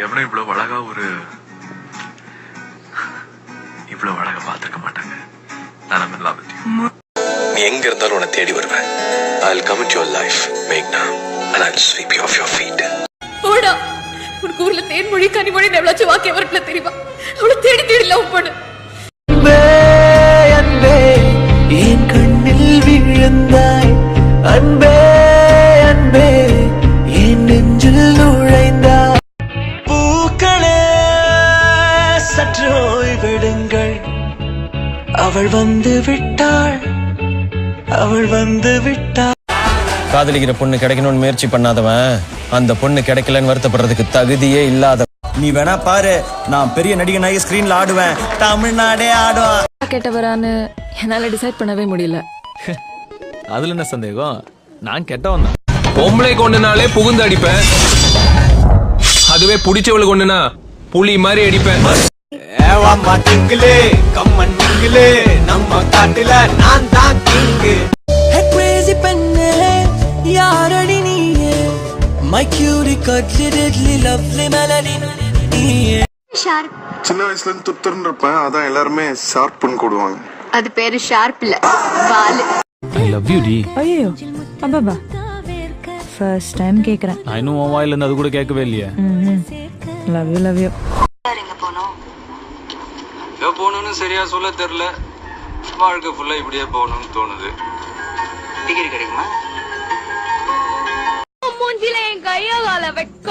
எவனும் இவ்வளவு அழகா பார்த்திருக்க மாட்டாங்க. நான் love with you. நீ எங்க இருந்தாலும் உன்னை தேடி வருவேன். I'll come into your life, Meghna, and I'll sweep you off your feet. ஓடா, உனக்கு ஊர்ல தேன்மொழி கனிமொழி எவ்வளவு வாக்கிய வரல தெரியுமா? அவளை தேடி தேடி லவ் பண்ணு. அன்பே என் கண்ணில் விழுந்தாய், அன்பே அன்பே என் நெஞ்சில் நுழைந்தாய். பூக்களே சற்று ஓய்வெடுங்கள், அவள் வந்து விட்டாள், அவள் வந்து விட்டாள். காதலிக்கிற பொண்ணு கிடைக்கணும்னு முயற்சி பண்ணாதவன் அந்த பொண்ணு கிடைக்கலன்னு வருத்தப்படுறதுக்கு தகுதியே இல்லாத. நீ வேணா பாரு, நான் பெரிய நடிகனாகி ஸ்கிரீன்ல ஆடுவேன், தமிழ்நாடே ஆடுவான். கெட்டவரான்னு என்னால டிசைட் பண்ணவே முடியல. அதுல என்ன சந்தேகம்? நான் கெட்டவன் தான். பொம்பளை கொண்டுனாலே புகுந்து அடிப்பேன், அதுவே பிடிச்சவளுக்கு கொண்டுனா புலி மாதிரி அடிப்பேன். நம்ம காட்டுல நான் தான் கிங்கு. யாரடி நீயே my cutie cuddly diddly lovely melody நீயே. சின்ன வயசுல இருந்து துத்துன்னு இருப்பேன், அதான் எல்லாருமே ஷார்ப்னு கூடுவாங்க. அது பேரு ஷார்ப் இல்ல, வால். I love you டி. ஐயோ அப்பா ஃபர்ஸ்ட் டைம் கேக்குறேன். நான் இன்னும் உன் வாயில இருந்து அது கூட கேட்கவே இல்லையே. Love you love you. எங்க போகணும்னு சரியா சொல்ல தெரியல, வாழ்க்கை ஃபுல்லா இப்படியே போகணும்னு தோணுது. டிகிரி கிடைக்குமா? மூஞ்சில என் கைய கால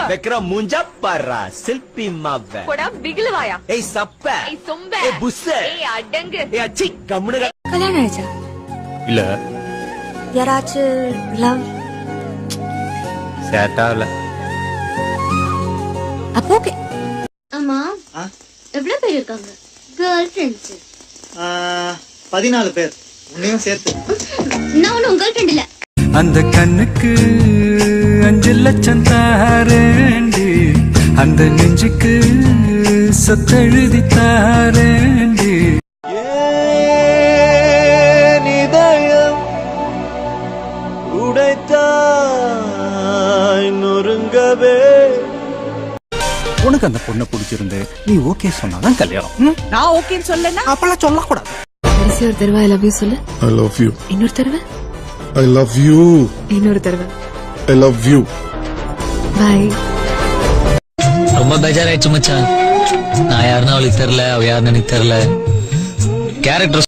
வெக்கற மூஞ்சா பாரா செல்ஃபி மாவே. போடா பிகிலவாயா. ஏய் சப்ப, ஏய் சொம்ப, ஏய் புஸ்ஸ, ஏய் அடங்கு. ஏய் அச்சி கம்முனு. கல்யாணம் ஆயிச்சா? இல்ல. யாராச்சும் லவ் சேட்டா இல்ல. அப்போ ஓகே. அம்மா எவ்வளவு பேர் இருக்காங்க கேர்ள் ஃப்ரெண்ட்ஸ்? 14 பேர், உன்னையும் சேர்த்து. நான் ஒன்னும் கேர்ள் ஃப்ரெண்ட் இல்ல. அந்த கண்ணுக்கு 5 லட்சம் தாரேண்டி, அந்த நெஞ்சுக்கு சொத்தெழுதி தாரேண்டி. இதயம் உடைத்தாய் நொறுங்கவே. உனக்கு அந்த பொண்ணை பிடிச்சிருந்து நீ ஓகே சொன்னாதான் கல்யாணம். நான் ஓகேன்னு சொல்லனா அப்பெல்லாம் சொல்லக்கூடாது. கடைசி ஒரு தடவை ஐ லவ் யூ சொல்லு. I love you. இன்னொரு தடவை I love you. இன்னொரு தடவை I love you. பை. ரொம்ப பேஜாராயிடுச்சு மச்சான். நான் யாருன்னு அவளுக்கு தெரியல, அவ யாருன்னு எனக்கு தெரியல. கேரக்டர்